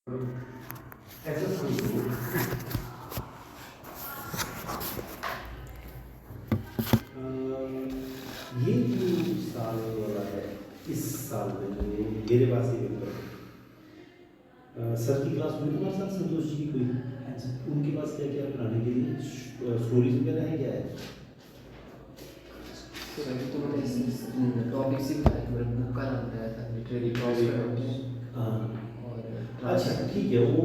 ऐसा समझो ये जो साल वाला है, इस साल में जो मेरे पास ये पेपर है, सर की क्लास में तुम्हारे साथ संतोष जी की कोई, उनके पास क्या क्या पढ़ाने के लिए स्टोरीज वगैरह है, क्या है? टॉपिक से बुक का नाम बताया था, लिटरेरी टॉपिक। और अच्छा ठीक है, वो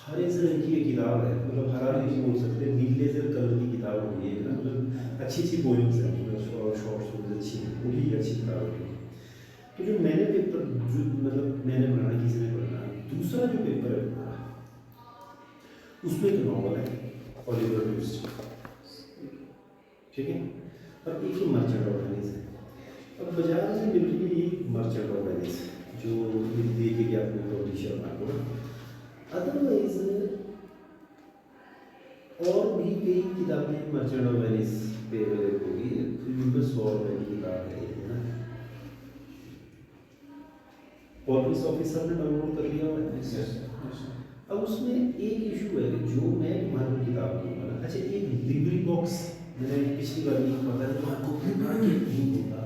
हरे सर की एक किताब है, मतलब हरा नहीं बोल सकते, नीले से कलर की किताब होगी है ना, मतलब अच्छी अच्छी पोएम्स है, शॉर्ट स्टोरीज अच्छी हैं, वही अच्छी किताब है। तो जो मैंने पेपर जो मतलब मैंने पढ़ा, किसी ने पढ़ा, दूसरा जो पेपर है हमारा, उसमें एक नॉवल है ओलिवर ट्विस्ट, ठीक है, और एक ही मर्चेंट ऑफ वेनिस है। अब बाजार में मिल रही है एक मर्चेंट ऑफ वेनिस जो देखे कि आपने पब्लिशर ना को, अदरवाइज और भी कई किताबें मर्चेंट ऑफ वेनिस पे अवेलेबल होगी, ल्यूकस वॉर्ड की किताब है ना, ऑफिस ऑफिसर ने डाउनलोड कर लिया हुआ है। अब उसमें एक इशू है कि जो मैं तुम्हारे को किताब दूंगा ना, अच्छा एक लिब्री बॉक्स मैंने पिछली बार नहीं बताया तुम्हारे को नहीं होता,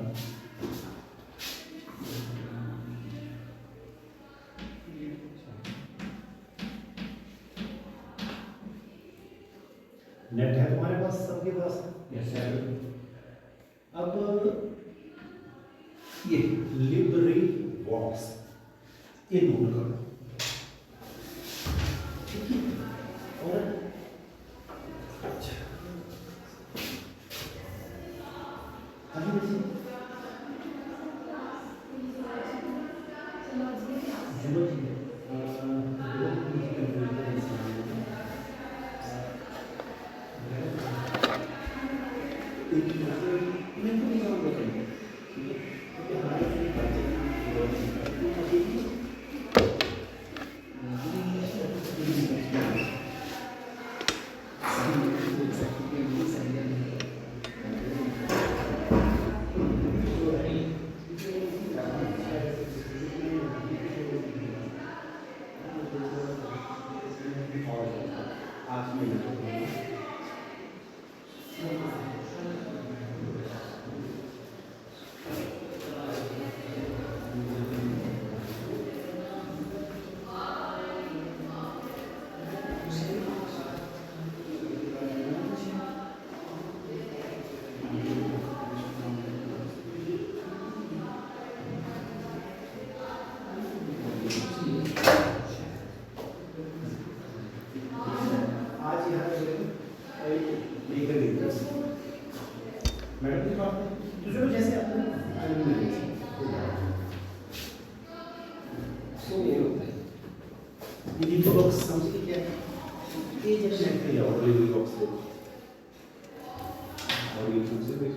नेट है तुम्हारे पास, सबके पास? यस है। अब ये लिब्री बॉक्स ये नोट करो, ठीक है? और अच्छा अभी देखिए जूलॉजी मैडम की बात तो चलो जैसे आपने लिब्री बॉक्स समझ के क्या है, ये जब नेट पे जाओ लिब्री बॉक्स पे और यूट्यूब से देख,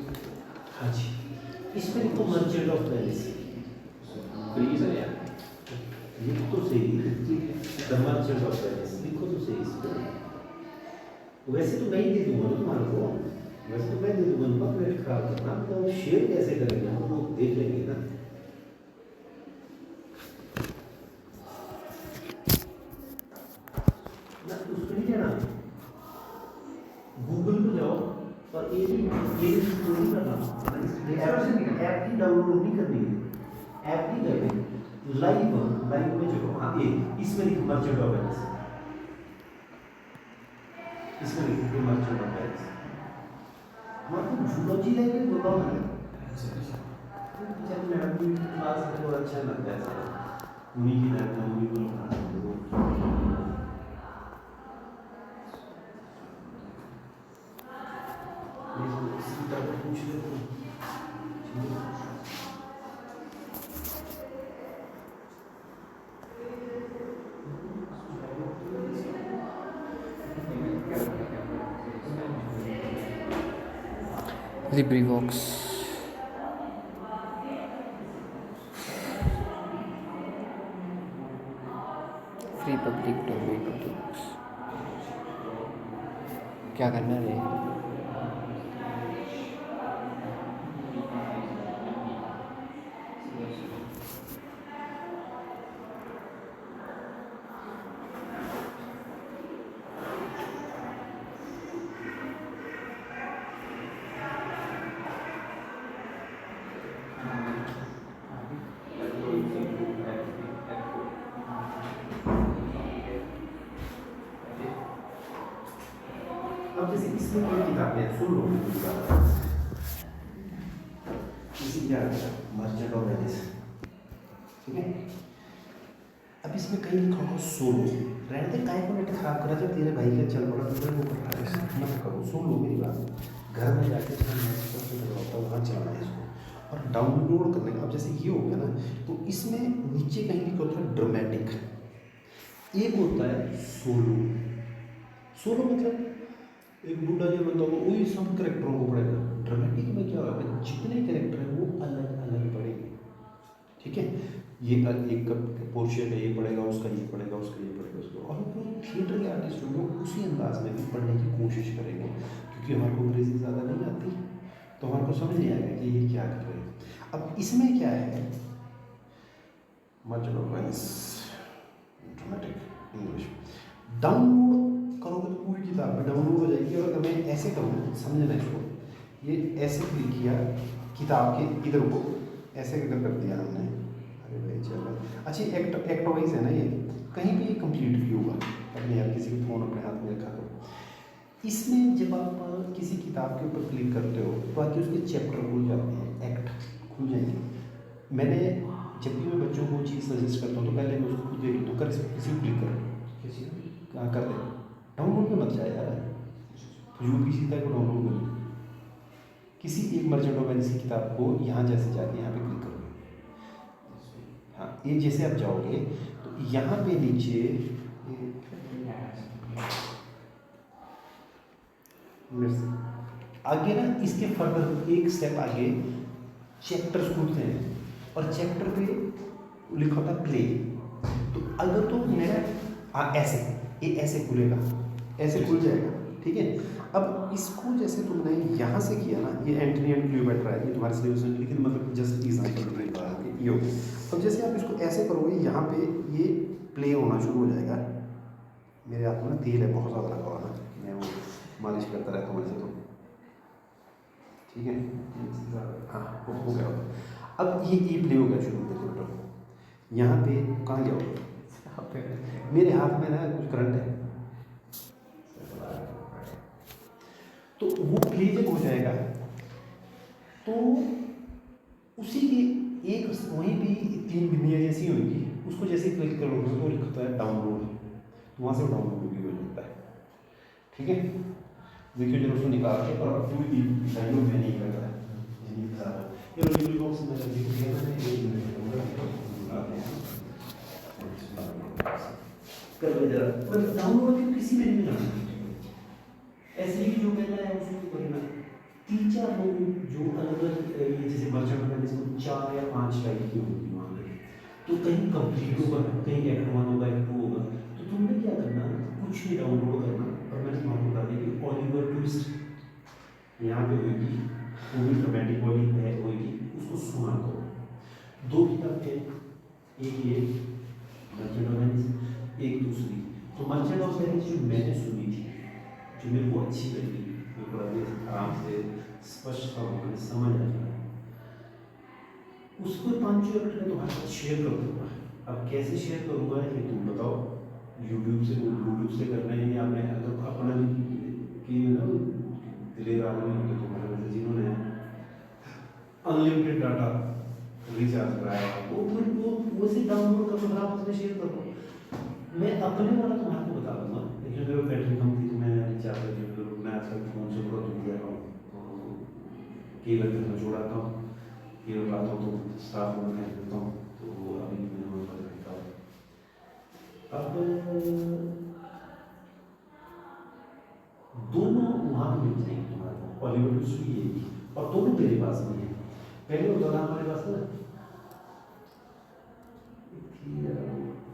हाँ जी, इसमें लिखो मर्चेंट ऑफ वेनिस, फ्री है यार, लिखो तो सही, द मर्चेंट ऑफ वेनिस लिखो तो सही इसमें। वैसे तो मैं ही दे दूंगा ना तुम्हारे को, वैसे तो मैं दे दूंगा, मत नेट खराब करना, तो शेयर कैसे करेंगे हम लोग देख लेंगे ना। ना उसको नहीं जाना, गूगल पे जाओ और ये नहीं करना, ऐप की डाउनलोड नहीं करनी है, ऐप नहीं करनी, लाइव में चलो, हाँ ये इसमें लिखो मर्चेंट ऑफ वेनिस, इसमें लिखो मर्चेंट ऑफ वेनिस, हमारे को जूलॉजी लैंग्वेज बोला है, जब मैडम की क्लास में तो अच्छा लगता है सारा, उन्हीं की लैंग्वेज उन्हीं को पढ़ाना है। इसी तरह पूछ लेते हैं, Libre box free public domain books, क्या करना है? अब जैसे इसमें कोई किताबें हैं, सुन लो मेरी बात। इसी क्या मर्चेंट ऑफ वेनिस, ठीक है। अब इसमें कहीं लिखा होगा सोलो, रहते काय को नेट खराब करा जब तेरे भाई का चल पड़ा तो वो कर रहा है, मत करो, सुन लो मेरी बात। घर में जाके जब मैं इसको वहाँ चलाना है इसको और डाउनलोड करने का। अब जैसे ये हो गया ना, तो इसमें नीचे कहीं लिखा होता है ड्रामेटिक, एक होता है सोलो। सोलो मतलब एक बूढ़ा जो बंदा होगा वही सब करेक्टरों को पढ़ेगा। ड्रामेटिक में क्या होगा, जितने करेक्टर हैं वो अलग अलग पढ़ेंगे, ठीक है। ये एक पोर्शन है, ये पढ़ेगा, उसका ये पढ़ेगा, उसका ये पढ़ेगा, उसका। और वो थिएटर के आर्टिस्ट होंगे उसी अंदाज में भी पढ़ने की कोशिश करेंगे, क्योंकि हमारे को अंग्रेजी ज़्यादा नहीं आती, तो हमारे को समझ नहीं आएगा कि ये क्या कर रहे हैं। अब इसमें क्या है, merchant of Venice dramatic English, download करोगे तो पूरी किताब में डाउनलोड हो जाएगी। और अगर मैं ऐसे करूँ, समझना इसको, ये ऐसे क्लिक किया किताब के इधर को, ऐसे इधर कर दिया हमने, अरे भाई चलो। अच्छा एक्ट वाइज है ना, ये कहीं पे ये कंप्लीट भी होगा। अपने यार किसी का फ़ोन अपने हाथ में रखा करो। इसमें जब आप किसी किताब के ऊपर क्लिक करते हो तो आगे उसके चैप्टर खुल जाते हैं, एक्ट खुल जाएंगे। मैंने जब भी मैं बच्चों को चीज़ सजेस्ट करता हूँ तो पहले मैं उसको खुद देख लेता हूँ, कर किसी को क्लिक करो, किसी कहाँ कर दे, डाउनलोड में मत जाए यार, यूपीसी तक डाउनलोड कर, किसी एक मर्चेंट ऑफ वेनिस की किताब को यहाँ जैसे जाके यहाँ पे क्लिक करोगे, हाँ ये जैसे आप जाओगे तो यहाँ पे नीचे आगे ना, इसके फर्दर एक स्टेप आगे चैप्टर्स खुलते हैं और चैप्टर पे लिखा होता है प्ले। तो अगर तो मेरा ऐसे ये ऐसे खुलेगा, ऐसे खुल जाएगा, ठीक है। अब इसको जैसे तुमने यहाँ से किया ना, ये एंटनी एंड क्लियोपेट्रा है, ये तुम्हारे सिलेबस में, लेकिन मतलब जस्ट एग्जाम्पल ये हो। अब जैसे आप इसको ऐसे करोगे, यहाँ पे ये प्ले होना शुरू हो जाएगा। मेरे हाथ में ना तेल है बहुत ज़्यादा लगा हुआ ना, मैं वो मालिश करता रहता हूँ वैसे तो, ठीक है। हाँ हो गया। अब ये प्ले हो गया शुरू, देखो बेटा यहाँ पे कहाँ जाओगे, मेरे हाथ में ना कुछ करंट है, तो वो प्ले जब हो जाएगा तो उसी के एक वहीं पे 3 बिंदियाँ जैसी होंगी, उसको जैसे क्लिक करोगे तो लिखता है डाउनलोड, तो वहाँ से डाउनलोड भी हो जाता है, ठीक है। देखिए जब उसको निकाल के और पूरी डाउनलोड में नहीं करता है, ये वीडियो बॉक्स में लगी हुई है, मैंने 1 मिनट कर लो जरा, पर डाउनलोड किसी में नहीं करना, ऐसे ही जो कहना है उसे करना। 3-4 लोग जो अलग अलग ये जैसे मर्चेंट ऑफ वेनिस को 4 या 5 टाइप की होगी वहाँ पे, तो कहीं कंप्लीट होगा, कहीं एक्ट 1 होगा, एक्ट 2 होगा, तो तुमने क्या करना, कुछ भी डाउनलोड करना। और मैंने तुम्हारा बता दिया कि ओलिवर ट्विस्ट यहाँ पे होगी, वो भी ड्रामेटिक वाली है होगी, उसको सुना करो। 2 किताबें, एक ये मर्चेंट ऑफ वेनिस, एक दूसरी। तो मर्चेंट ऑफ वेनिस जो मैंने सुनी थी, जो मेरे को अच्छी लगी, जो बड़ा आराम से स्पष्ट मैंने समझ आ जाए, उसको 5 मिनट में तुम्हारे साथ शेयर कर दूँगा। अब कैसे शेयर करूँगा ये तुम बताओ, यूट्यूब से करना है या मैं अगर अपना कि ना दिलेर आदमी होंगे तुम्हारे में से जिन्होंने अनलिमिटेड डाटा रिचार्ज कराया, वो से डाउनलोड कर लो, आप उसमें शेयर करो। मैं अपने वाला तुम्हारे को बता दूँगा, लेकिन मेरे बैटरी कम थी तो मैं रिचार्ज करके मैं आजकल फ़ोन से बहुत दूर रह रहा हूँ, केबल पे मैं जोड़ाता हूँ, केबल लाता हूँ तो स्टाफ में फेंक देता हूँ, तो अभी मैंने वहाँ पर रखा है। अब दोनों वहाँ पर मिल जाएंगे तुम्हारे को, ओलिवर ट्विस्ट भी है और दोनों मेरे पास भी है। पहले होता था हमारे पास ना,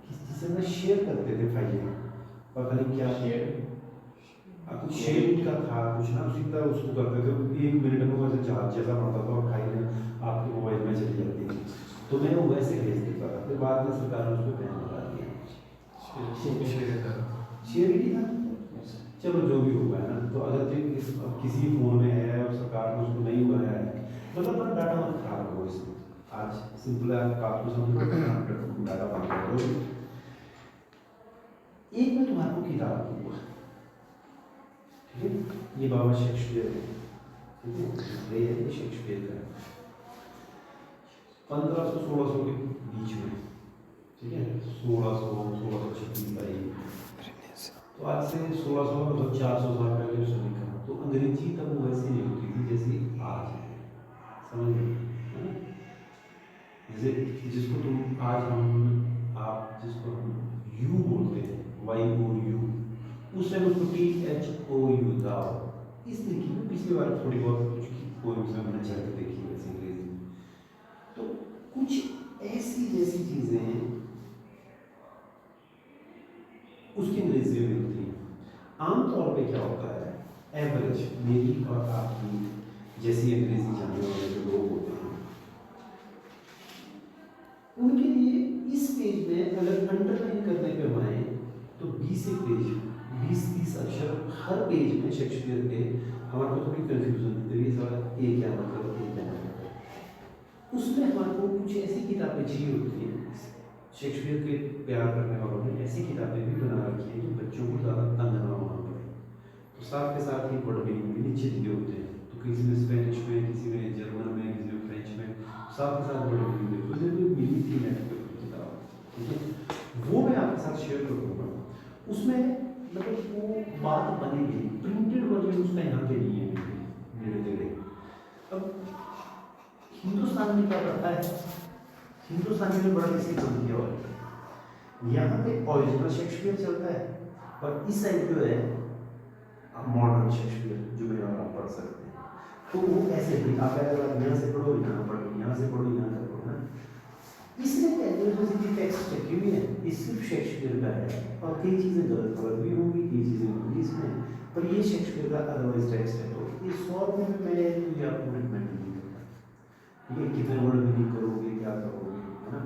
किसी से शेयर करते थे फाइलें, पता नहीं क्या शेयर, कुछ शेयर का था कुछ ना, उसी तरह उसको करते थे। 1 मिनट में वैसे जहाज जैसा बनता था और फाइलें आपके मोबाइल में चली जाती थी, तो मैं वो वैसे भेज देता था। फिर बाद में सरकार ने उस पर बैन लगा दिया, शेयर ही था। चलो जो भी हुआ है ना, तो अगर किसी फ़ोन में है और सरकार ने उसको नहीं हुआ है, मतलब अपना डाटा मत खराब करो। इसमें आज सिंपल है, आप आपको समझ डाटा बंद करो। एक मैं तुम्हारे को किताब दूंगा, ठीक है, ये बाबा शेक्सपियर है, ठीक है, ये शेक्सपियर का 1500-1600 के बीच में, ठीक है, 1600-1636 का ये। तो आज से 1600 मतलब 400 साल पहले उसने लिखा। तो अंग्रेजी तब वैसे नहीं होती थी जैसे आज है, समझ रहे हो? जैसे जिसको तुम आज आप जिसको हम यू बोलते हैं, YOU, उस टाइम उसको THOU था। इस तरीके में पिछली बार थोड़ी बहुत कुछ पोएम्स में हमने झलक देखी है वैसे अंग्रेजी में। तो कुछ ऐसी जैसी चीज़ें हैं उसकी अंग्रेजी में मिलती हैं। आमतौर पे क्या होता है, एवरेज मेरी और आपकी जैसी अंग्रेजी जानने वाले जो लोग होते हैं उनके लिए इस पेज में अगर अंडरलाइन करने पे हम आए तो 20 पेज 20-30 अक्षर हर पेज में शेक्सपियर के हमारे को थोड़ी कन्फ्यूजन होती है, ये क्या मतलब, ये क्या मतलब। उसमें हमारे को कुछ ऐसी किताबें चाहिए होती हैं, शेक्सपियर के प्यार करने वालों ने ऐसी किताबें भी बना रखी हैं जो बच्चों को ज़्यादा तंग ना होना पड़े। तो साथ के साथ ही वर्ड मीनिंग भी नीचे दिए होते हैं, तो किसी में स्पेनिश में, किसी में जर्मन में, किसी में फ्रेंच में, साथ के साथ वर्ड मीनिंग भी। तो जब मिली थी नेट पे किताब, ठीक है, वो मैं आपके साथ शेयर करूँगा। उसमें मतलब वो बात बनेगी, प्रिंटेड वर्जन उसका यहाँ पे नहीं है मेरे जगह। अब हिंदुस्तान में क्या करता है, हिंदुस्तान में बड़ा किसी काम किया हुआ है, यहाँ पे ओरिजिनल शेक्सपियर चलता है और इस साइड जो है मॉडर्न शेक्सपियर जो मेरा आप पढ़ सकते हैं। तो वो ऐसे भी आप अगर आप यहाँ से पढ़ो, यहाँ पढ़ो, यहाँ से पढ़ो, यहाँ से पढ़ो ना, इसलिए जो टेक्स्ट रखी हुई है ये सिर्फ शेक्सपियर का है और कई चीज़ें गलत भी होंगी, कई चीज़ें होंगी इसमें, पर ये शेक्सपियर का अदरवाइज टेक्स्ट है। तो ये 100 में मैं मुझे आपको रिकमेंड नहीं करता, ठीक है, कितने वर्ड मीनिंग करोगे, क्या करोगे, है ना।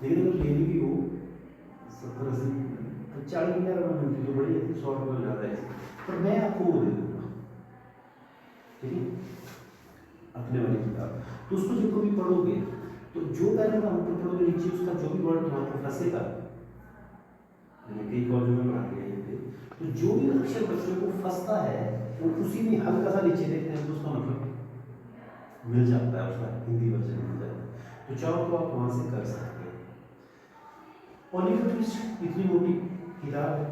लेकिन अगर लेनी भी हो 70-80 तो 40,000 में मिलती तो बड़ी है, 100 रुपये ज़्यादा है, पर मैं आपको वो दे दूँगा, ठीक है, अपने वाली किताब। तो उसको जब कभी पढ़ोगे तो जो पैराग्राफ हम ऊपर पढ़ोगे नीचे उसका जो भी वर्ड तुम्हारे को फंसेगा, कई कॉलेजों में पढ़ाते हैं ये, तो जो भी अक्षर बच्चों को फंसता है वो उसी में हल्का सा नीचे देखते हैं तो उसका मतलब मिल जाता है, उसका हिंदी वर्जन मिल जाता है। तो चाहो तो आप वहाँ से कर सकते हैं। ओलिवर ट्विस्ट इतनी मोटी किताब है।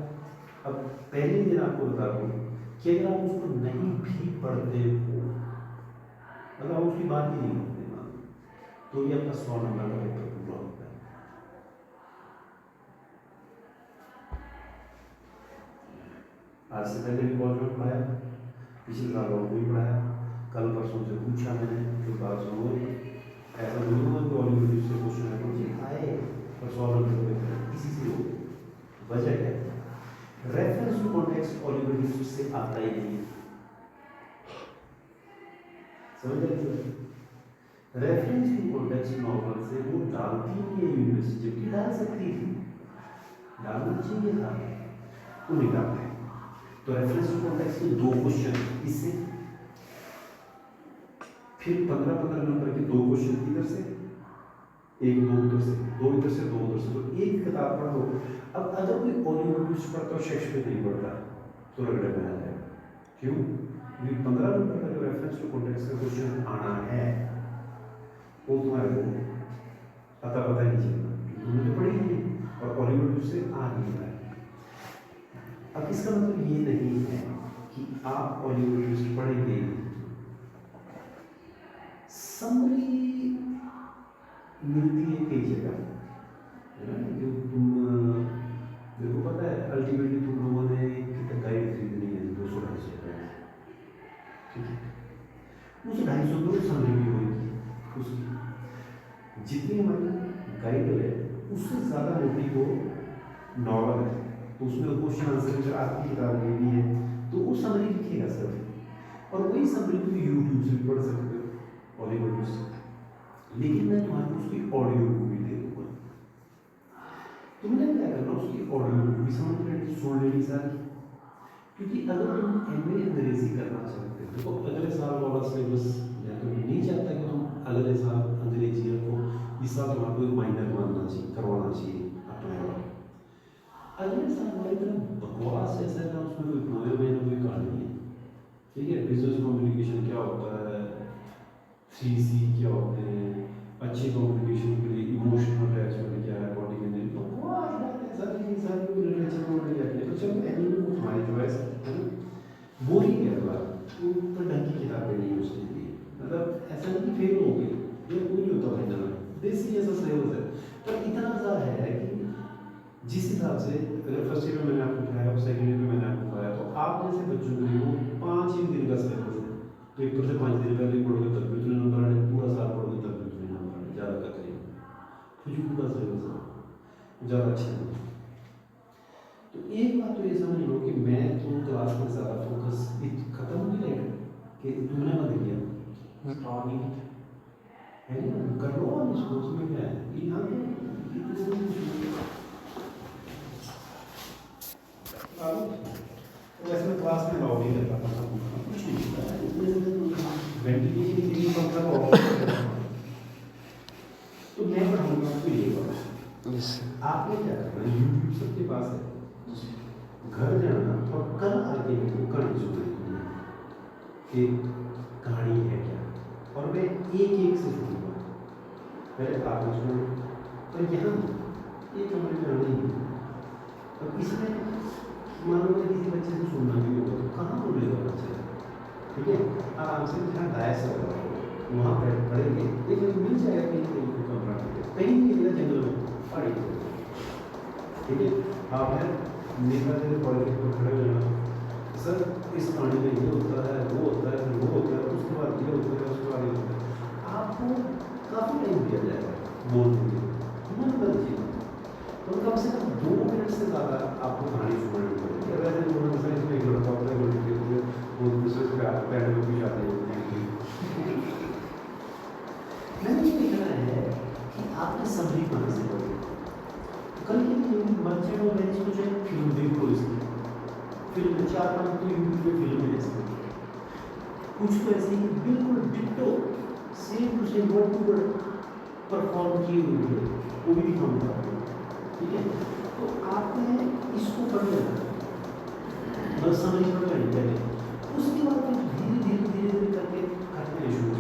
अब पहले दिन आपको बता दूँ कि अगर आप उसको नहीं भी पढ़ते हो, मतलब आप उसकी बात ही नहीं करते तो ये आपका 100 नंबर का पेपर पूरा होता है। आज से पहले भी कॉलेज में पढ़ाया, पिछले साल और भी पढ़ाया, कल परसों से पूछा मैंने, तो बात सुनो, ऐसा नहीं हुआ कि ओलिवर ट्विस्ट से क्वेश्चन है कुछ आए पर 100 नंबर पेपर इसी से हो। वजह क्या है, reference to context Oliver Twist से आता ही नहीं, समझ रहे? रेफरेंस टू कॉन्टेक्स्ट नॉवल से वो डालती नहीं है यूनिवर्सिटी, जबकि डाल सकती थी, डालना चाहिए था, वो नहीं डालते। तो रेफरेंस टू कॉन्टेक्स्ट के 2 क्वेश्चन इससे, फिर 15-15 नंबर के 2 क्वेश्चन इधर से, 1-2 उधर से, 2 इधर से, 2 उधर से, तो एक किताब पढ़ो। अब अगर कोई ओलिवर ट्विस्ट पढ़ता और शेक्सपियर नहीं पढ़ता तो रगड़े में आ जाएगा। क्यों? क्योंकि 15 नंबर का जो रेफरेंस टू कॉन्टेक्स्ट का क्वेश्चन आना है वो तुम्हारे को पता नहीं चलता, तुमने तो पढ़ी नहीं और ओलिवर ट्विस्ट से आ नहीं रहा है। अब इसका मतलब ये नहीं है कि आप ओलिवर ट्विस्ट पढ़ेंगे, समरी मिलती है कई जगह, जो तुम देखो पता है अल्टीमेटली तुम लोगों ने गाइड खरीदनी है 200-250 रुपये, ठीक है, उस 250 रुपये समरी भी होगी उसकी, जितनी हमारी गाइड है उससे ज़्यादा मोटी वो नॉवल है, तो उसमें क्वेश्चन आंसर जो आपकी किताब में भी है तो वो समरी लिखेगा सर, और वही समरी तुम यूट्यूब से भी पढ़ सकते हो ओलिवर ट्विस्ट, लेकिन मैं तुम्हारे को उसकी ऑडियो बुक भी दे दूँगा। तुमने क्या करना, उसकी ऑडियो बुक भी समझ लेनी, सुन लेनी सारी, क्योंकि अगर तुम MA अंग्रेजी करना चाहते हो तो अगले साल वाला सिलेबस या तो नहीं चाहता कि तुम अगले साल अंग्रेजी को इस साल तुम्हारे को माइनर मानना चाहिए, करवाना चाहिए अपने वाला, अगले साल हमारी तरफ बकवास ऐसा है ना, उसमें कोई पोएम है ना कोई कहानी है, ठीक है। बिजनेस कम्युनिकेशन क्या होता है, 3C क्या होते हैं, अच्छी कम्युनिकेशन के लिए इमोशनल अटैचमेंट क्या है, बॉडी के लिए बकवास बात है, सारी सारी लिटरेचर में मिल जाती है। तो चलो एनीमे को हमारी चॉइस है ना, बोरिंग है बात, वो तो ढंग की किताबें नहीं उसके लिए, मतलब ऐसा नहीं फेल हो गई, ये कोई नहीं होता भाई ना, देसी ऐसा सिलेबस है। पर इतना सा है कि जिस हिसाब से अगर फर्स्ट ईयर में मैंने आपको पढ़ाया और सेकेंड ईयर में मैंने आपको पढ़ाया, तो आप जैसे बच्चों के लिए वो 5 ही दिन का सिलेबस है, पेपर से 5 दिन पहले पढ़ोगे तब भी तुम्हें नंबर आने, पूरा साल पढ़ोगे तब भी तुम्हें नंबर आने, ज़्यादा का करेंगे फिजिकल का सिलेबस है, ज़्यादा अच्छा नहीं। तो एक बात तो ये समझ लो कि मैं तो क्लास में ज़्यादा फोकस खत्म नहीं रहेगा कि तुमने मत किया स्ट्रॉन्ग है ना, कर लो और इसको, उसमें क्या है कि यहाँ तो वैसे मैं क्लास में अलाउ नहीं कर पाता था, कुछ नहीं होता है, वेंटिलेशन के लिए पंखा को ऑफ कर, तो मैं पढ़ाऊंगा आपको ये बात। आपने क्या करना है, यूट्यूब सबके पास है, घर जाना और कल आके मेरे को कहानी सुनाई कि कहानी है क्या, और मैं एक एक से सुनूंगा, पहले आपने सुना, पर यहाँ एक कमरे में आना ही, और इसमें मान लो किसी बच्चे से सुनना भी होगा तो कहाँ बोलेगा बच्चा, ठीक है, आराम से जहाँ डायस होगा वहाँ पर पढ़ेंगे, लेकिन मिल जाएगा कहीं कहीं कमरा, कहीं नहीं मिलेगा जंगल में पढ़ी, ठीक है। आप है नेता जैसे कॉलेज पर खड़े हो जाना, सर इस कहानी में ये होता है, वो होता है, फिर वो होता है, उसके बाद ये होता है, उसके बाद ये होता है, आपको काफ़ी टाइम दिया जाएगा बोलने के लिए, मन बन चीज़, तो कम से कम 2 मिनट से ज़्यादा आपको कहानी सुनानी पड़ेगी। अगर ऐसे बोलना सर इसमें एक लड़का होता है, वो दूसरे से पैर में भी जाते हैं, मैंने ये देखना है कि आपने समरी कहाँ से पढ़ी, कल के दिन बच्चे को मैंने सोचा फिल्म देख लो, इसकी फिल्म 4-5 तो यूट्यूब पे फिल्म है इसकी, कुछ तो ऐसे ही बिल्कुल ditto same to same word to word perform की हुई है, वो भी दिखाऊंगा, ठीक है। तो आपने इसको पढ़ लेना, बस समझ पढ़ लेनी पहले, उसके बाद फिर धीरे धीरे करके करते हैं शुरू।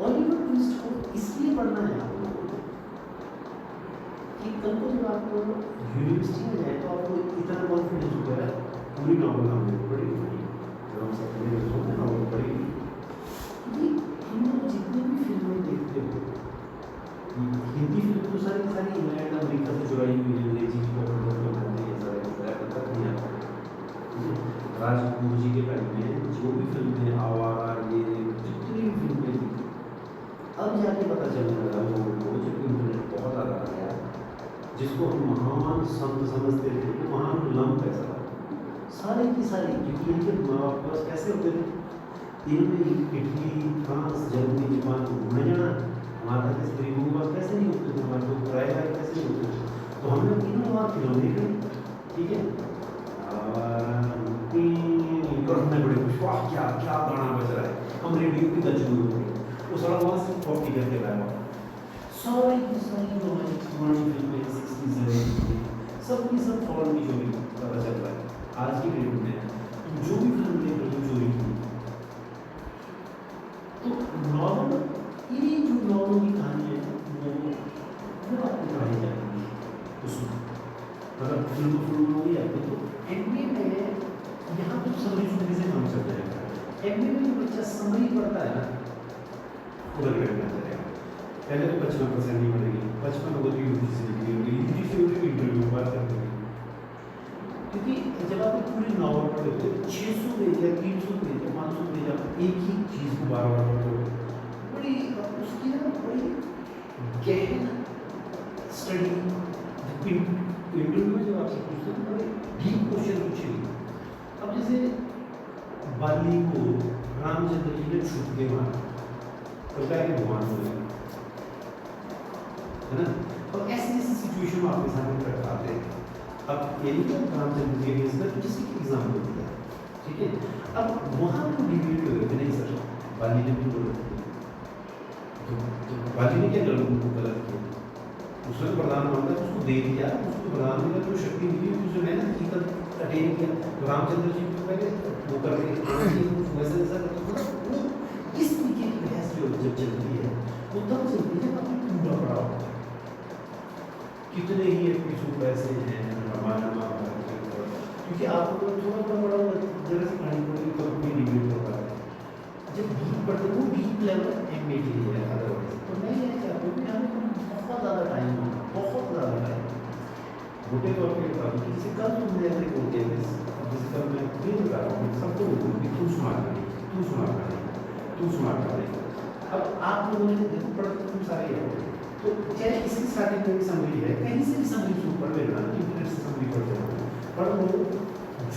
ऑलिवर ट्विस्ट को इसलिए पढ़ना है आप लोगों को कि कल को जब आप यूनिवर्सिटी में जाए तो आपको इतना कॉन्फिडेंस हो गया, पूरी नॉवल हमने पढ़ी, जब हम सपने में सोते नॉवल पढ़ी, क्योंकि हम लोग जितने भी फिल्में देखते हो, हिंदी फिल्म तो सारी सारी इंग्लैंड अमेरिका से जुड़ी हुई है, अंग्रेजी की बनाते हैं, सारे तक नहीं आता, राज कपूर जी के टाइम में जो भी फिल्में आवारा, ये जितनी भी फिल्में थी, अब जाके पता चलने लगा लोगों को, जब इंटरनेट बहुत ज़्यादा आ गया, जिसको हम महान संत समझते थे, तो महान लम्ब ऐसा सारे की सारी, क्योंकि इनके माँ बाप के पास कैसे होते थे, इनमें इटली, फ्रांस, जर्मनी, जापान घूमने जाना, हमारे जैसे गरीबों के पास पैसे नहीं होते थे, हमारे को किराए का पैसे नहीं होते थे, तो हमने तीनों वहाँ फिल्म देखी, ठीक है, और हमने बड़े खुश, वाह क्या क्या गाना बज रहा है, हम रेडियो की गज शुरू हो गई, वो सारा वहाँ से कॉपी करके लाया, सारी की सारी रोमांटिक पुरानी फिल्में 60s 70s सब की सब फॉरेन की चोरी पता चल रहा है। आज की डेट में जो भी फिल्म देख रहे हो चोरी की, तो नॉर्मल ये जो नॉर्मल की कहानी है वो आपको पढ़ाई जाएगी उसमें, मतलब फिल्म हो गई आपको, तो एमबीए में यहाँ तो समरी सुनने से काम चल जाएगा, एमबीए में जो बच्चा समरी पढ़ता है ना, उधर करना चलेगा, पहले तो 55% नहीं बनेगी, 55 होगा तो यूजी से इंटरव्यू बात करते हैं, क्योंकि जब आप पूरी नॉवल पढ़ते हो 600 पेज या 300 पेज या 500 पेज आप एक ही चीज़ को बार बार पढ़ते हो, बड़ी उसकी ना बड़ी गहन स्टडी, इंटरव्यू में जब आपसे पूछते हैं बड़े डीप क्वेश्चन पूछेंगे। अब जैसे बाली को रामचंद्र जी ने छुप के मारा, तो क्या भगवान हुए, है ना, और ऐसी ऐसी सिचुएशन में आपके सामने कर आते हैं। अब ये नहीं कि रामचंद्र जी ने किसी की एग्जाम्पल दिया, ठीक है, अब वहाँ पर डिबेट हो गए, नहीं सर बाली ने भी गलत किया, तो बाली ने क्या गलत किया, उसने प्रधान मानता है, उसको दे दिया, उसको प्रधान दिया, जो शक्ति नहीं किया तो रामचंद्र जी को पहले वो करके वैसा वैसा करके इस तरीके की बहस जो जब चलती है वो तब चलती है जब आपने टूटा पड़ा होता है। कितने ही एपिसोड ऐसे हैं रामायण महाभारत के ऊपर, क्योंकि आपको थोड़ा बड़ा जगह से कहानी पढ़ी तो भी डिबेट होता है। जब डीप पढ़ते वो डीप लेवल एमए के लिए है अदरवाइज। तो मैं ये चाहता हूँ कि हमें बहुत ज़्यादा टाइम बहुत ज़्यादा टाइम मोटे तौर पर बता दूँ किसी कल तुमने ऐसे बोलते हैं जैसे कल मैं नहीं बता रहा हूँ सबको बोलूँ कि तू स्मार्ट नहीं तू स्मार्ट नहीं तू स्मार्ट नहीं। अब आप लोगों ने देखो पढ़ते तुम सारे हो तो चाहे इसकी स्टार्टिंग में भी समरी है कहीं से भी समरी शुरू पढ़ लेना इंटरनेट से समरी पढ़ लेना पढ़ लो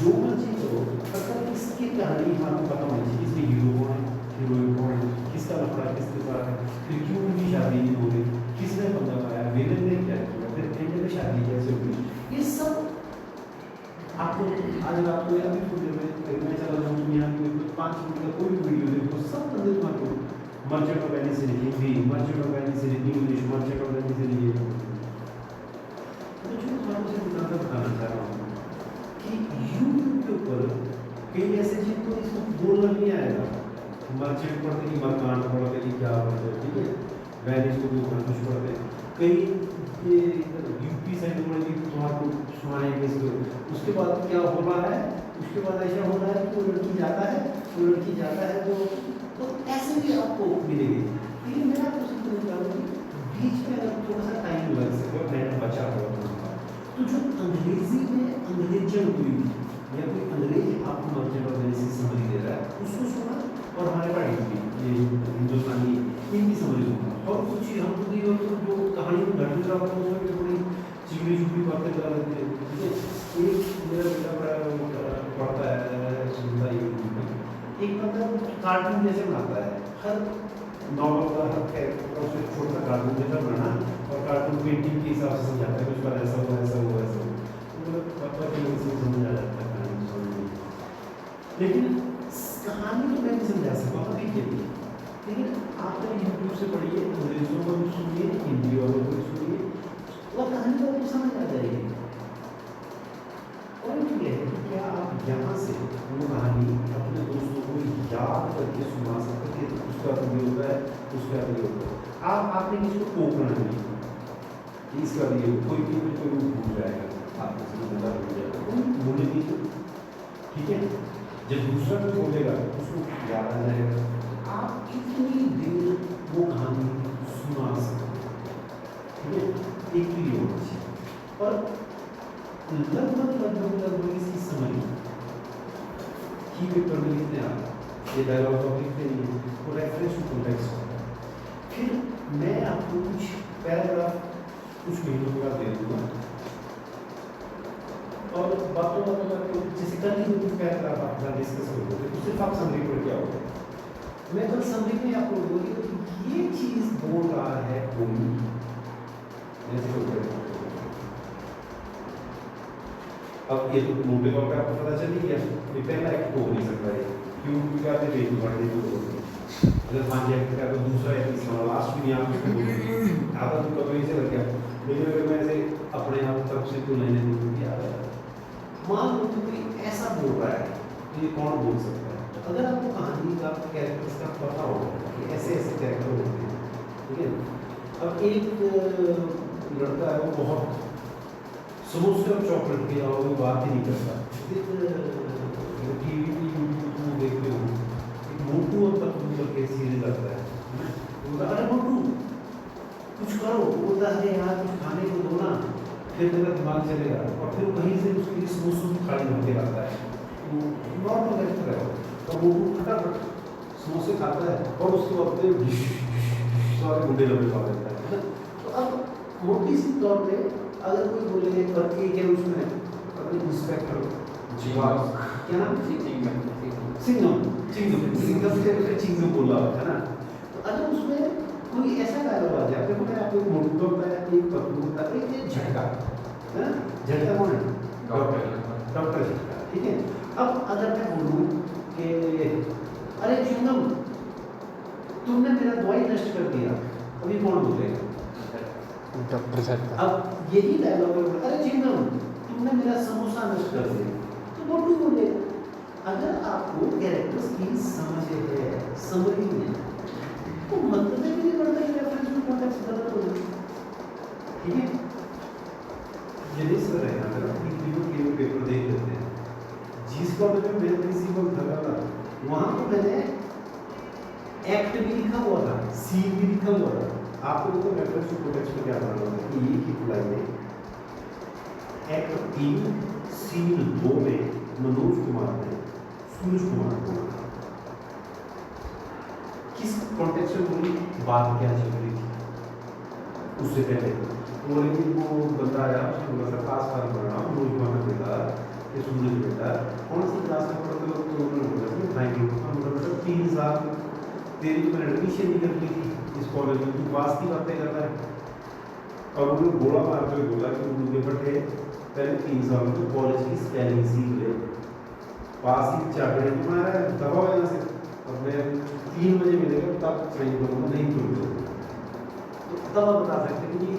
जो मर्जी करो पता किसकी कहानी आपको पता होनी चाहिए इसमें हीरो कौन है हीरोइन कौन है किसका लफड़ा किसके साथ है फिर क्यों उनकी शादी नहीं हो रही किसने पंगा पाया विलन ने क्या किया फिर एंड में शादी कैसे हुई ये सब आपको आज रात को अभी थोड़ी देर में मैं चला जाऊँ यहाँ की 5 मिनट का कोई भी वीडियो देखो सब बंदे तुम्हारे मर्चेंट ऑफ वेनिस से हिंदी मर्चेंट ऑफ वेनिस से इंग्लिश मर्चेंट ऑफ वेनिस से ये तो जो मैं मुझे बताना चाह रहा हूँ कि यूट्यूब के ऊपर कई ऐसे जिनको इसको बोलना नहीं आएगा मर्चेंट पढ़ते कि मकान पढ़ते कि क्या पढ़ते ठीक है वेनिस को भी कुछ पढ़ते कई ये यूपी साइड पढ़ेगी तुम्हारे सुनाएंगे इसको उसके बाद क्या हो रहा है उसके बाद ऐसा हो रहा है कि वो लड़की जाता है तो ऐसे भी आपको मिलेगी। लेकिन मैं आपको समझना चाहूँगी बीच में अगर थोड़ा सा टाइम लग सके और मैंने बचा हुआ तो जो अंग्रेजी में अंग्रेजन हुई या कोई अंग्रेज आपको मर्चेंट ऑफ वेनिस की समझ दे रहा है उसको सुना और हमारे पास ये हिंदुस्तानी इनकी समझ सुना और कुछ हम तो जो कहानी में घटना रहा होता है उसमें थोड़ी चिकनी चुपड़ी बातें करा देते हैं ठीक है। एक मेरा बेटा बड़ा पढ़ता है सुनता है एक मतलब कार्टून जैसे बनाता है हर नॉवल का हर कैरेक्टर उसे छोटा कार्टून जैसा बनाना और कार्टून पेंटिंग के हिसाब से समझाता है कुछ बार ऐसा हुआ मतलब पापा के लोग से समझ आ जाता है कहानी समझ में। लेकिन कहानी तो मैं नहीं समझा सकता अभी के लिए लेकिन आपने यूट्यूब से पढ़िए अंग्रेजों को भी सुनिए हिंदी वालों को भी सुनिए और कहानी तो आपको समझ आ जाएगी। और ये है कि क्या आप यहाँ से वो कहानी अपने दोस्तों को याद करके सुना सकते थे उसका तो ये होता है उसका तो ये होता है आपने किसी को टोकना नहीं इसका भी कोई भूल जाएगा आपको समझदार हो जाएगा कोई भूले नहीं ठीक है। जब दूसरा कोई बोलेगा उसको याद आ जाएगा आप कितनी देर वो कहानी सुना सकते ठीक है एक भी होना चाहिए और लगभग इसकी समझ की पेपर में लिखते हैं ये डायलॉग टॉपिक लिखते हैं वो रेफरेंस टू कॉन्टेक्स्ट होता है। फिर मैं आपको कुछ पैराग्राफ कुछ महीनों के बाद दे दूँगा और बातों जैसे कल ही कुछ पैराग्राफ आप डिस्कस करोगे तो सिर्फ आप समरी पढ़ के आओगे मैं कल समरी में आपको बोलूँगी तो ये चीज़ बोल रहा है कोई जैसे हो अब ये तो मोटे तौर पे आपको पता चल ही गया ये पहला एक्ट हो नहीं सकता है क्यों क्योंकि आपने रेट बढ़ने को अगर 5 एक्ट का तो दूसरा एक्ट इसका लास्ट में आप इसको बोलोगे आधा तो कभी से लग गया लेकिन अगर मैं ऐसे अपने आप तरफ से कोई लेने नहीं आ रहा मान लो कि कोई ऐसा बोल रहा है तो ये कौन बोल सकता है तो अगर आपको कहानी का कैरेक्टर्स का पता होगा कि ऐसे ऐसे कैरेक्टर होते हैं ठीक है। अब एक लड़का है वो बहुत समोसे और चॉकलेट के अलावा कोई बात ही नहीं करता टीवी पे यूट्यूब देखते हो एक मोटू और पतलू करके सीरीज आता है बोलता अरे मोटू कुछ करो बोलता है यार कुछ खाने को दो ना फिर मेरा दिमाग चलेगा और फिर वहीं से उसके लिए समोसों की थाली भर के लाता है नॉर्मल कैरेक्टर है तो मोटू फटाफट समोसे खाता है और उसके बाद फिर सारे गुंडे लंबे खा देता है। तो अब मोटी सी तौर पे अगर कोई बोले करके क्या उसमें अपने इंस्पेक्टर क्या नाम चिंगम बोला है ना तो अगर उसमें कोई ऐसा डायलॉग आ जाए फिर मैं आपको एक मोटू होता है एक पतलू होता है एक झटका है ना झटका कौन है डॉक्टर झटका ठीक है। अब अगर मैं बोलूँ कि अरे चिंगम तुमने मेरा दवाई नष्ट कर दिया अभी कौन बोलेगा डॉक्टर झटका। अब यही डायलॉग है अरे चिंगम तुमने मेरा समोसा नष्ट कर दिया आपको कैरेक्टर्स की समझ है, समरी है, तो मतलब ही नहीं पड़ता कि रेफरेंस में कॉन्टेक्स्ट गलत हो जाए। ठीक है, ये सर है अगर आप के पेपर देख लेते हैं जिस कॉलेज में मेरे प्रिंसिपल था ना वहाँ तो मैंने एक्ट भी लिखा हुआ था, सीन भी लिखा हुआ था। आपको तो रेफरेंस टू कॉन्टेक्स्ट में क्या मानना होता है कि ये की लाइन में एक्ट 3 सीन 2 में मनोज कुमार ने सूरज कुमार को किस कॉन्टेक्स्ट में बोली बात क्या चल रही थी उससे पहले बोले कि वो बंदा आया उसने बोला सर पास फार्म कर रहा हूँ मनोज कुमार ने बोला कि सूरज बेटा कौन सी क्लास में पढ़ते हो तो उन्होंने बोला कि भाई मतलब बेटा 3 साल तेरी तो मैंने एडमिशन नहीं कर ली थी इस कॉलेज में, तू पास की बातें करता है। और उन्होंने गोला मारते हुए बोला कि उनके बटे पहले 3 साल में तो कॉलेज की स्पेलिंग सीख ले, पास की चाकरी तुम्हारा है दबाओ यहाँ से, और मैं 3 बजे मिलेगा तब साइन करूँगा, नहीं करूँगा। तो तब आप बता सकते हैं कि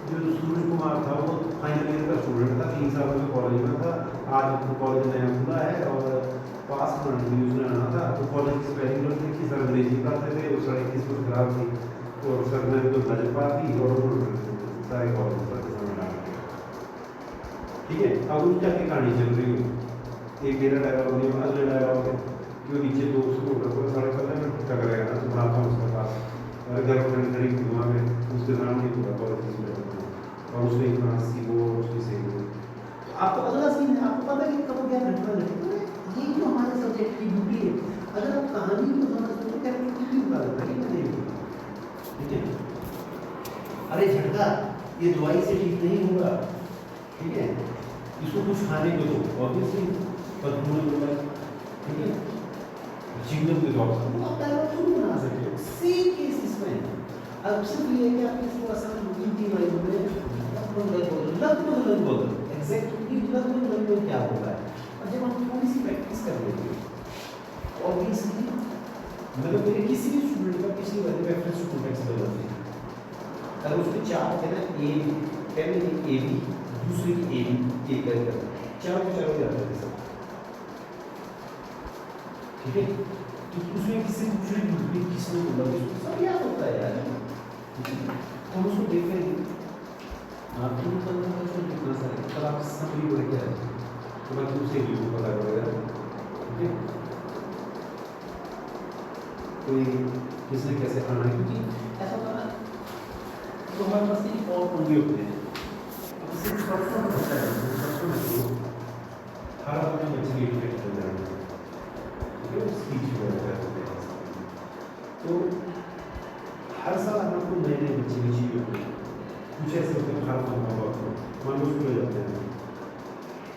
जो सूरज कुमार था वो फाइनल ईयर का स्टूडेंट था, 3 साल में कॉलेज में था, आज कॉलेज नया खुला है और पास करने के लिए उसने आना था, तो कॉलेज की स्पेलिंग गलती थी, सर अंग्रेजी पढ़ाते थे, उस सर किस्मत खराब थी, तो सर ने तो नजर पा दी और सारे कॉलेज सर के सामने आ गए। ठीक है, अब उस जाके कहानी चल रही हो, एक मेरा डायलॉग नहीं होना, अगले डायलॉग है जो नीचे 2 स्कूटर को साढ़े 15 मिनट टकराएगा ना तो बनाता हूँ उसके पास, और गर्लफ्रेंड खड़ी थी वहाँ पे, उसके सामने पूरा कॉलेज में और उसने इतना हंसी वो उसकी सही। आपको अगला सीन है, आपको पता है कि कब क्या घटना घटी, ये जो हमारे सब्जेक्ट की ब्यूटी है। अगर आप कहानी को समझते हो कैरेक्टर की भी बता देता है कि नहीं, ठीक है। अरे झटका ये दवाई से ठीक नहीं होगा, ठीक है, इसको कुछ खाने को दो, ऑब्वियसली बदबू होगा, ठीक है, चिंगम के दौर से आप डायलॉग क्यों बना सकते हो, सेम केस इसमें। अब सिर्फ ये है कि आपने इसको असल में 3 लाइनों में लगभग एग्जैक्टली लगभग क्या होगा है। और जब हम थोड़ी सी प्रैक्टिस कर लेंगे ऑब्वियसली, मतलब मेरे किसी भी स्टूडेंट का पिछली बार रेफरेंस टू कॉन्टेक्स्ट बदल है, अगर उसके 4 थे ना, ए पहले की ए बी, दूसरी की ए बी, एक कर 4 के 4 याद रखते सब, ठीक है। तो उसमें किसी पूछ रहे कि किसने बोला, इसको सब याद होता है यार, हम उसको देख रहे हैं आपको पता है कि कितना सारा कल आप समरी बढ़ गया है तो मैं तुमसे भी पता करेगा, ठीक है, कोई किसने कैसे खाना है, क्योंकि ऐसा होता है तो हमारे पास एक और पंगे होते हैं। अब सिर्फ परसों में होता है, परसों में तो हर अपने बच्चे की इफेक्ट हो जाएगा, ठीक है, स्पीच हो जाता है। तो हर साल आपको नए नए बच्चे की चीज़ होती है, कुछ ऐसे होते हैं खाना खाना मान लो उसको ले जाते हैं,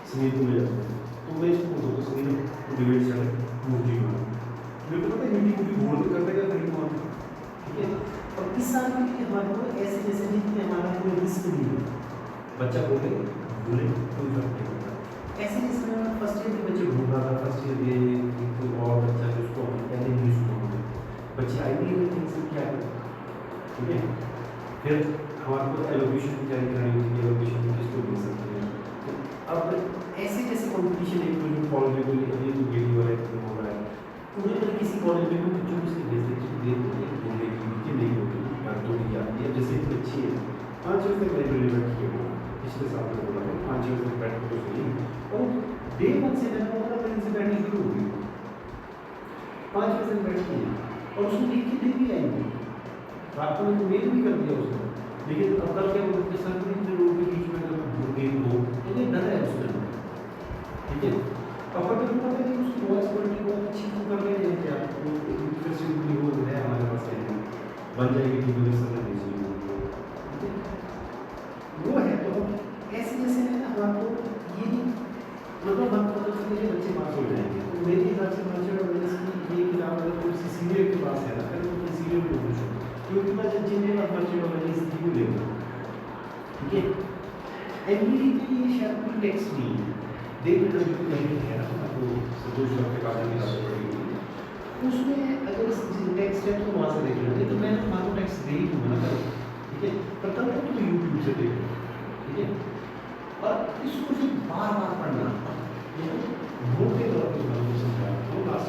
सुनील को ले जाते हैं, तो मैं इसको बोलता हूँ सुनील डिबेट चले मूर्ति बना, मेरे को पता है हिंदी मूवी बोल के करते क्या करेंगे वहाँ, ठीक है। और इस साल के लिए हमारे को ऐसे जैसे नहीं कि हमारा कोई रिस्क नहीं है, बच्चा बोले बोले कोई फर्क नहीं पड़ता। ऐसे जैसे मैं फर्स्ट ईयर के बच्चे ढूंढ रहा था, फर्स्ट ईयर के कोई और बच्चा जिसको हम पहले नहीं सुना बच्चे आई नहीं हुए थे क्या करें, ठीक है। फिर हमारे को एलोकेशन की तैयारी करनी होती है, एलोकेशन किसको दे सकते हैं। तो अब ऐसे जैसे कॉम्पिटिशन एक जो कॉलेज में कोई अभी तो गेटी वाला एक हो रहा है, उन्हें अगर किसी कॉलेज में कोई बच्चों की जैसे दे घूमने की नहीं होती तो नहीं आती है, जैसे इतनी अच्छी है 5 बजे तक लाइब्रेरी बैठी है, वो पिछले साल में बोला है 5 बजे तक बैठ तो सही, और डे 1 से मैंने बोला ट्रेन से बैठनी शुरू हो गई, 5 बजे तक बैठती है और उसमें लिख के दे भी आएंगे, रात में तो मेल भी कर दिया उसने। लेकिन अब कल क्या बोलते हैं सर के लोगों के बीच में अगर गेम हो तो ये डर है उसमें, ठीक है। अब अगर पता है कि उसकी वॉइस क्वालिटी बहुत अच्छी हो कर रहे हैं क्या वो इंटरेस्टिंग वीडियो है हमारे पास है बन जाएगी वीडियो में सब भेजिए, ठीक है, वो है। तो ऐसे जैसे है ना आपको ये मतलब हम पता चले कि बच्चे पास हो जाएंगे, तो मेरे हिसाब से मास्टर और ये किताब अगर कोई सीनियर के पास है ना फिर तो सीनियर को पूछो, क्योंकि मैं जब जिन्हें बात बच्चे वाला इस चीज़ लेगा, ठीक है। एमबीडी के लिए शायद कोई टेक्स्ट नहीं है, देख लेना जो नहीं है ना तो संतोष सर के बाद में किताबें पढ़ी उसमें अगर टेक्स्ट है तो वहाँ से देख लेना, नहीं तो मैं वहाँ तो टेक्स्ट दे ही दूँगा ना, ठीक है, पर तब तक तो यूट्यूब से देख लो, ठीक है। और इसको फिर बार बार पढ़ना, मोटे तौर पर मैं समझा तो लास्ट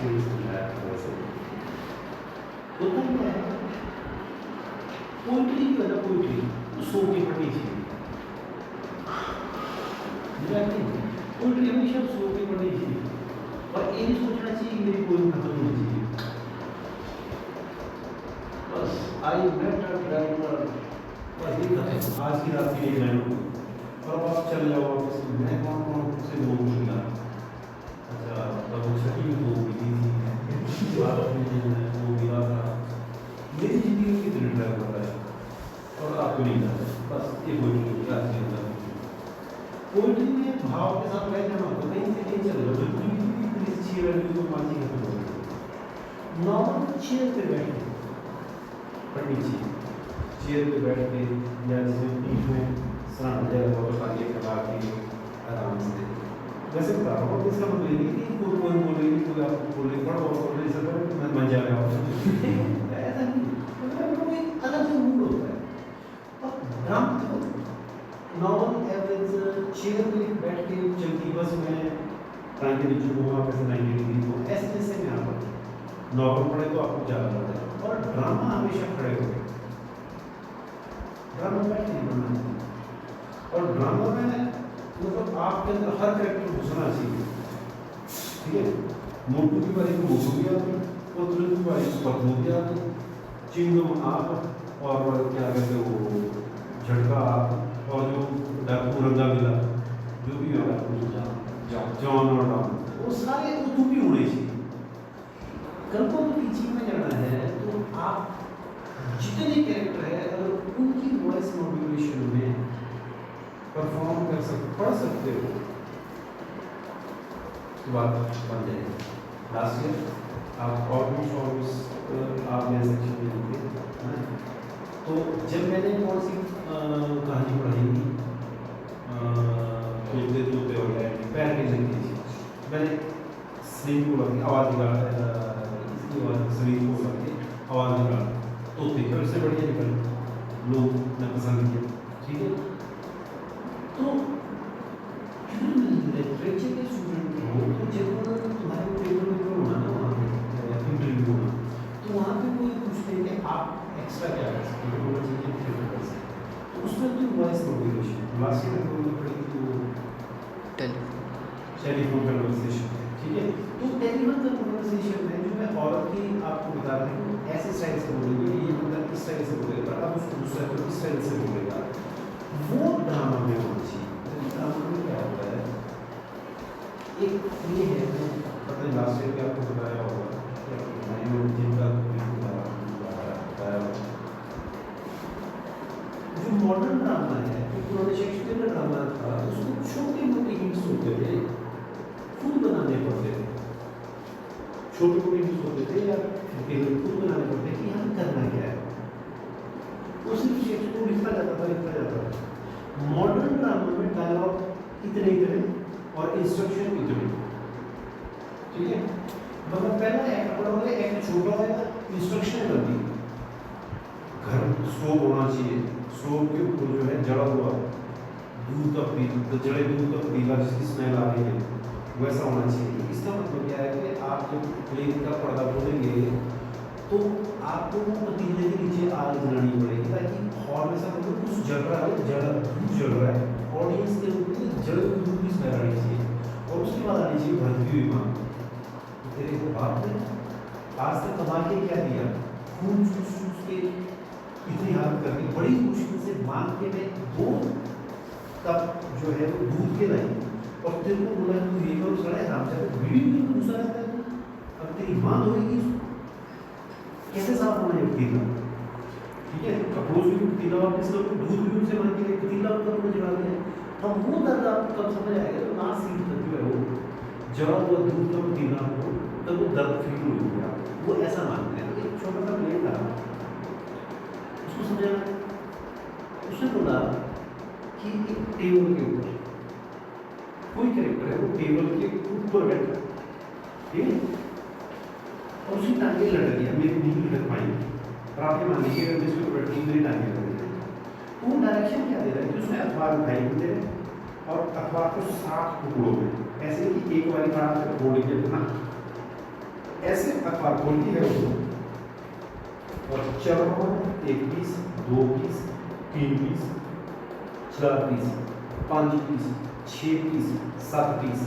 लिखा ना पोइट्री तो सो के पढ़नी चाहिए। पोइट्री हमेशा सो के पढ़नी चाहिए और ये नहीं सोचना चाहिए कि मेरी पोइम खत्म होनी चाहिए। बस आई मेट अ ड्राइवर, बस ये खत्म, आज की रात के लिए जाना और अब आप चल जाओ वापस। मैं कौन से लोग मिला, अच्छा तब वो छठी में वो मिली थी, बाद में वो मिला था, मेरी जिंदगी में कितने ड्राइवर है और आपको नहीं था। बस ये पोइट्री आज के अंदर पोइट्री में भाव के साथ रह जाना होता, कहीं से नहीं चलेगा, बिल्कुल भी अच्छी वैल्यू को मानती है तो नॉर्मल चेयर पे बैठ के पढ़नी चाहिए। चेयर पे बैठ के या जिसमें पीठ में सराहना जाएगा तो ताकि खड़ा के आराम से वैसे बता रहा हूँ। इसका मतलब ये नहीं कि कोई बोलेगी, कोई आपको बोलेगी पढ़ो और बोले सब मैं मन जा रहा हूँ, ऐसा नहीं, एक अलग से मूड होता है। और ड्रामा नॉर्मल एवरेज चेयर पे बैठ के चलती बस में टांगे नीचे घुमा कैसे 90 डिग्री को ऐसे जैसे में आप नॉर्मल पढ़े तो आपको ज़्यादा लगता है। और ड्रामा हमेशा खड़े हो गए, ड्रामा बैठ नहीं पढ़ना चाहिए। और ड्रामा में मतलब आपके अंदर हर कैरेक्टर घुसना चाहिए, ठीक है। मोटू की बारी में मोटू भी आते, पतलू की बारी में पतलू भी आते, चिंगम आप और क्या कहते वो झटका आप और जो डाकू रंगा मिला जो भी होगा जॉन और डॉन वो सारे वो भी होने चाहिए। कल्पों के पीछे में जाना है तो आप जितने कैरेक्टर है अगर उनकी वॉइस मॉड्यूलेशन में परफॉर्म कर सकते पढ़ सकते हो तो बात बन जाएगी। लास्ट ईयर आप ऑलमोस्ट आप मेरे सेक्शन में लिखे तो जब मैंने कौन सी कहानी पढ़ी थी तोते तोते और पैर के जंगली थी, मैंने स्लीप को लगी आवाज़ निकाला, इसकी आवाज़ स्लीप को लगी आवाज़ निकाला तोते की, और इससे बढ़िया निकल लोग ने पसंद किया, ठीक है। तो लिटरेचर के स्टूडेंट हो तो जब तुम्हारे पेपर में होना ना वहाँ पे इंटरव्यू होना तो वहाँ पे कोई पूछते हैं कि आप एक्स्ट्रा क्या कर सकते हो, वो चीज़ें फिर कर सकते तो उसमें तो वॉइस मॉड्यूलेशन लास्ट ईयर में पढ़ी तो टेलीफोन कन्वर्सेशन, ठीक है। तो टेलीफोन कन्वर्सेशन में जो मैं औरत की आपको बता रहा हूँ ऐसे स्टाइल से बोलेगी, ये मतलब इस स्टाइल से बोलेगा, अब उसको दूसरा तो इस स्टाइल से बोलेगा, वो ड्रामा में होना चाहिए। ड्रामा में क्या होता है, एक ये है पता नहीं लास्ट ईयर आपको बताया होगा जिनका जो मॉडर्न ड्रामा है, जो पुराने शेक्सपियर का ड्रामा था, उसको छोटे मोटे हिंट्स होते थे, खुद बनाने पड़ते थे, छोटे मोटे हिंट्स होते थे या खुद बनाने पड़ते कि हम करना क्या है, वो सिर्फ शेक्सपियर लिखा जाता था। मॉडर्न ड्रामा में डायलॉग इतने और इंस्ट्रक्शन इतने, ठीक है। मतलब पहला एक्ट बड़ा होगा, एक्ट छोटा होगा, इंस्ट्रक्शन बनती घर स्टोव होना चाहिए, स्टोव के ऊपर जो है जड़ा हुआ दूध का जड़े दूध का पतीला जिसकी स्मेल आ रही है वैसा होना चाहिए। इसका मतलब क्या है कि आप जब प्लेन का पर्दा खोलेंगे तो आपको वो पतीले के नीचे आग जलानी पड़ेगी ताकि हॉल में सब मतलब कुछ जल रहा है, दूध जल रहा है, ऑडियंस के ऊपर जड़े हुए दूध की स्मेल आनी चाहिए और उसके बाद आनी चाहिए भरती हुई मांग। तेरे को बाप ने आज तक कमा के क्या दिया, खून चूस चूस के इतनी हालत करके बड़ी मुश्किल से मांग के मैं 2 कप जो है वो दूध के लाई और तेरे को बोला तू ये करो सड़ा आराम से बीड़ी में तो घुसा रहता है, अब तेरी माँ धोएगी कैसे साफ होना है पतीला, ठीक है। कपड़ों से भी पतीला वापस करो, दूध भी उनसे मांग के पतीला ऊपर में जला दिया, अब वो दर्द आपको कब समझ आएगा तो ना सीट तक जो है वो जला हुआ दूध का पतीला हो तब वो दर्द फील होगा, वो ऐसा मानते हैं। एक छोटा सा प्लेट था उसको समझाना, उसने बोला कि एक टेबल के ऊपर कोई कैरेक्टर है वो टेबल के ऊपर बैठा, ठीक है, और उसकी टांगे लटक गया, मेरी नहीं लटक पाएंगी और आपके मान लीजिए अगर मैं इसको बैठी मेरी टांगे लटक गई तो वो डायरेक्शन क्या दे रहा है कि उसने अखबार उठाई दे रहे और अखबार को 7 टुकड़ों में ऐसे कि एक वाली बार आपको खोल के ना ऐसे अखबार खोल के है उसको और चल रहा है 1 piece 2 piece 3 piece, 4 piece, 5 piece, 6 piece, 7 piece,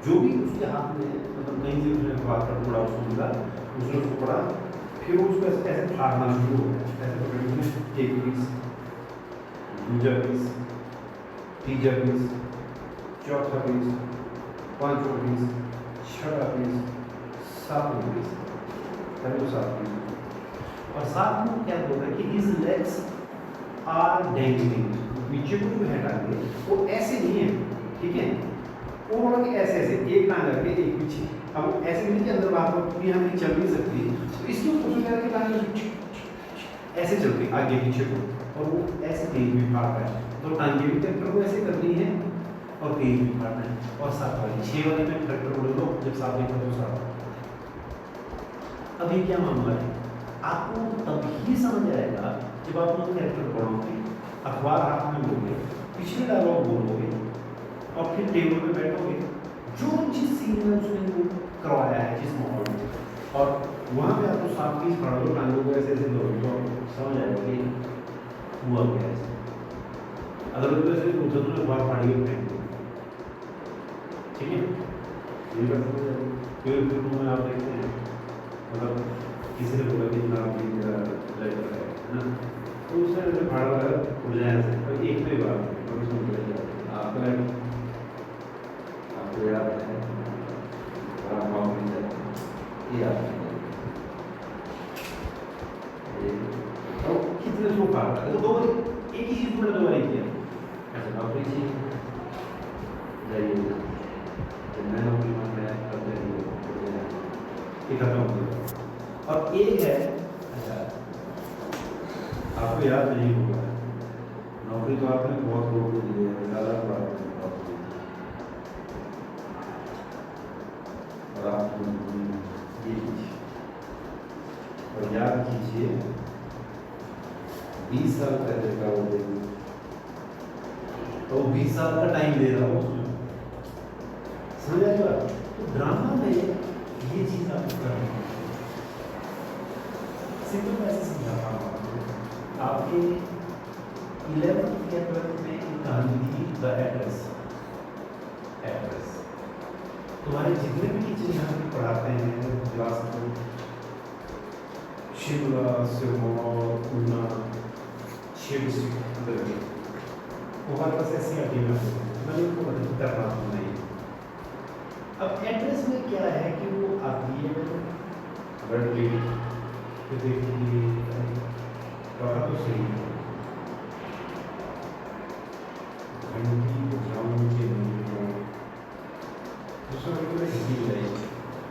जो भी उसके हाथ में मतलब कहीं से उसने बात का टुकड़ा उसको मिला, उसने उसको पढ़ा, फिर वो उसको ऐसे ऐसे फाड़ना शुरू हो गया, ऐसे पकड़ के 1 पीस, दूसरा पीस, तीसरा पीस, चौथा पीस, पांचवा पीस, छठा पीस, सातवां पीस, पहले 7 पीस और साथ में क्या होगा कि his legs are dangling, पीछे को जो है टांगे वो ऐसे नहीं है, ठीक है, वो बोला कि ऐसे ऐसे एक टांग करके एक पीछे, अब ऐसे नहीं कि अंदर बाहर पूरी हम नहीं चल नहीं सकती, तो इसके ऊपर जो करके टांगे ऐसे चलती आगे पीछे को और वो ऐसे तेज भी फाड़ता है, तो टांगे भी ट्रैक्टर को ऐसे करनी है और तेज भी फाड़ना है। और 7 वाली 6 वाली में ट्रैक्टर बोल दो जब 7 देखो तो 7। अभी क्या मामला है, आपको तभी समझ आएगा जब आप लोग कैरेक्टर पढ़ोगे, अखबार हाथ में लोगे, पिछले डायलॉग बोलोगे और फिर टेबल पे बैठोगे, जो जिस सीन में उसने करवाया है जिस माहौल में, और वहाँ पे आपको 7 पीस पढ़ लो टांगों को ऐसे ऐसे दोगे तो समझ आएगा कि हुआ क्या है। अगर तो ऐसे उधर तो अखबार पढ़िए फेंक दो, ठीक है, ये बात समझ आएगी। फिर में आप देखते हैं मतलब किसी ने बोला कि नाम भी मेरा लेटर है ना, तो उसने मुझे फाड़ा है उड़ जाए से और एक भी बात नहीं और उसमें बोला जाए आपका आपको याद है और आप माफ नहीं जाते ये आप तो कितने सो फाड़ा है, तो दो बार एक ही चीज़ मैंने 2 बार किया। अच्छा नौकरी जी जाइए जब मैं नौकरी में मैं करते नहीं खत्म हो गया। और एक है, अच्छा आपको याद नहीं होगा, नौकरी तो आपने बहुत लोगों को दी है, ज़्यादा बात और आप ये कीजिए और याद कीजिए 20 साल पहले का वो दिन, तो 20 साल का टाइम दे रहा हूँ उसमें, समझ आएगा। तो ड्रामा में ये चीज़ आपको करनी है, सिंपल ऐसे समझाता हूँ आपके 11th या 12th में एक कहानी थी द एड्रेस। तुम्हारे जितने भी टीचर यहाँ पे पढ़ाते हैं क्लास में, शिमला सिरमौर ऊना शिव वो हमारे पास ऐसी आती है, मैंने उनको मदद करना नहीं। अब एड्रेस में क्या है कि वो आती है लड़की तो देखिए कहा तो सही है घंटी बजाऊं के नहीं दूसरा में हिंदी बजाई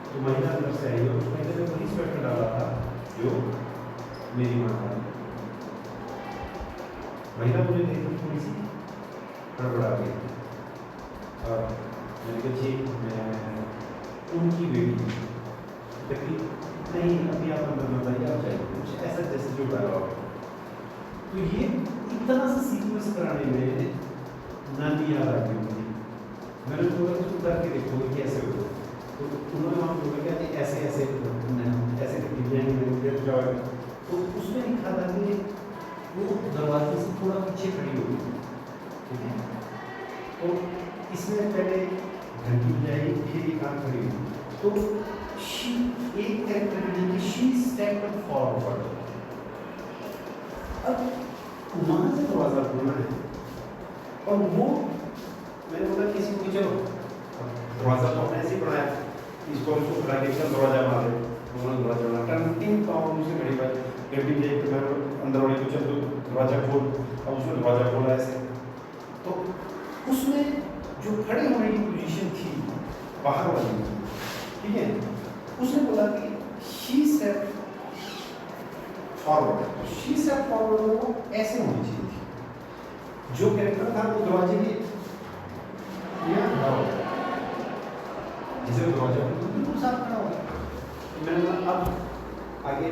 तो महिला अंदर से आई और उस महीने में वही स्वेटर डाला था जो मेरी माँ का, महिला मुझे देखी थोड़ी सी गड़बड़ा गई और मैंने कहा जी मैं उनकी बेटी देखी नहीं अभी आप अंदर मत आइए आप चाहिए कुछ ऐसा जैसे जो डायलॉग है। तो ये इतना सा सीक्वेंस कराने में नानी याद आ गई मुझे, मैंने बोला कि उतर के देखो कि ऐसे हो, तो उन्होंने वहाँ बोला क्या कि ऐसे ऐसे ऐसे तो उसमें लिखा था कि वो दरवाजे से थोड़ा पीछे खड़ी होगी, ठीक है, तो इसमें पहले घंटी बजाई फिर एक आँख खड़ी हुई, तो शी एक कैरेक्टर में शी स्टेप्ड फॉरवर्ड। अब वहाँ से दरवाजा खोलना है और वो मैंने बोला किसी को चलो दरवाजा तो ऐसे ही बनाया, इसको उसको खड़ा के दरवाजा मारे, उन्होंने दरवाजा बना टर्निंग पाउंड से घड़ी पर घंटी बजाई तो मैं अंदर वाले को चल दरवाजा खोल, अब उसने दरवाजा खोला ऐसे, तो उसमें जो खड़े होने की पोजीशन थी बाहर वाली, ठीक है, उसने बोला कि she step forward, she step forward वो ऐसे होनी चाहिए थी, जो कैरेक्टर था वो दरवाजे के यहाँ खड़ा हो गया, जिसे दरवाजा बिल्कुल साफ खड़ा हो गया। मैंने बोला अब आगे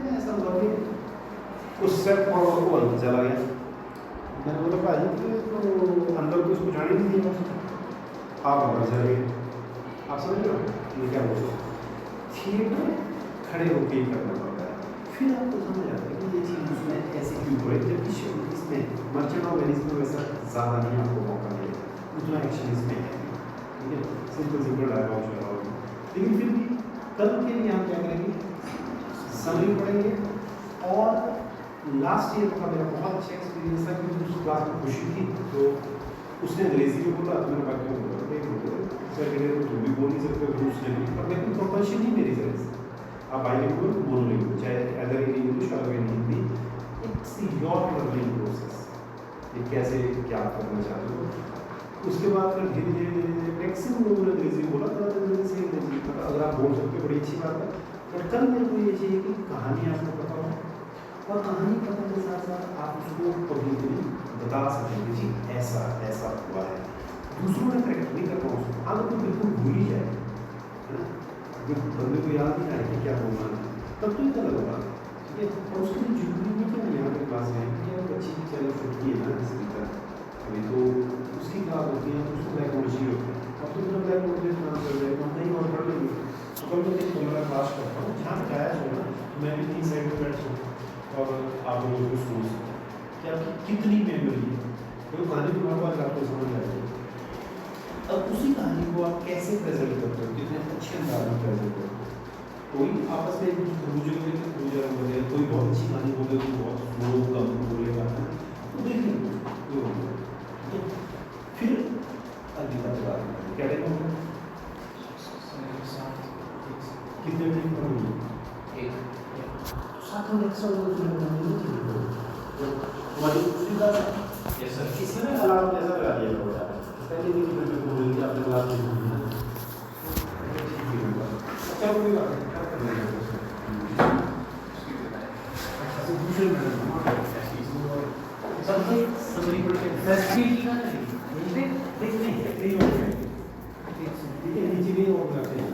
में ऐसा हुआ कि उस स्टेप फॉरवर्ड को अंदर चला गया। मैंने बोला भाई तो अंदर तो उसको जाने नहीं दिया, आप अंदर चले गए, आप समझ लो ये क्या बोल थिएटर खड़े होकर ही करना पड़ता है, फिर आपको समझ आता है कि ये चीज़ उसने ऐसे क्यों हुआ, जबकि इसमें मर्चेंट ऑफ वेनिस में वैसा ज़्यादा नहीं आपको मौका मिलेगा, उतना एक्शन इसमें है, ठीक है, सिंपल डायलॉग चलाओगे। लेकिन फिर भी कल के लिए हम क्या करेंगे, समरी पढ़ेंगे। और लास्ट ईयर का मेरा बहुत अच्छा एक्सपीरियंस था, क्योंकि उस क्लास में खुशी थी, तो उसने अंग्रेजी में बोला तो मैंने बाकी में बोला सेकेंड ईयर में तुम भी बोल नहीं सकते, दूसरे भी, और लेकिन प्रोफेशन ही मेरी तरह से आप बाइलिंगुअल मोनोलिंगुअल, चाहे अदर इन इंग्लिश और in Hindi, it's your learning process, ये कैसे क्या करना चाहते हो। उसके बाद फिर धीरे धीरे मैक्सिमम लोगों ने अंग्रेजी बोला, तो अंग्रेजी से अंग्रेजी, अगर आप बोल सकते बड़ी अच्छी बात है। बट कल मेरे को ये चाहिए कि कहानी आपको पता हो, और कहानी पता के साथ साथ आप उसको पब्लिकली बता सकें कि जी ऐसा ऐसा हुआ है, दूसरों ने करेक्ट नहीं कर पाओ उसको, हाँ तो बिल्कुल भूल ही जाए, है ना, बंदे को याद नहीं आए कि क्या बोलना है, तब तो इतना लगा, ठीक है। और उसके लिए जरूरी नहीं कि यहाँ पे क्लास में कि एक अच्छी चैनल छुट्टी है ना स्पीकर, अभी तो उसकी क्लास होती है, उसको साइकोलॉजी होती है, अब तो मतलब साइकोलॉजी काम कर रहे हैं, नहीं और पढ़ लेंगे, तो कल मैं एक मेरा क्लास करता हूँ जहाँ बताया जाए ना, मैं भी 3 साइड में बैठ सकूँ और आप लोगों को सुन सकते कि आपकी कितनी मेमोरी है, कोई कहानी भी हमारे पास आपको समझ आ जाएगी। अब उसी कहानी को आप कैसे प्रेजेंट करते हो, कितने अच्छे अंदाज में प्रेजेंट करते हो, कोई आपस में दूसरे बोले, कोई बहुत अच्छी कहानी बोले, कोई बहुत स्लो कम बोलेगा, तो देख लेंगे, फिर अगली बात क्या टाइम होगा, कितने मिनट पढ़ोगे, एक साथ में एक्स्ट्रा हमारी दूसरी बात इसमें अलार्म जैसा लगा दिया होगा, पहले दिन में बोलेंगे अपने क्लास में, अच्छा कोई बात नहीं, क्या करना है दूसरे में सबसे समरी पढ़ के फैसिलिटी ना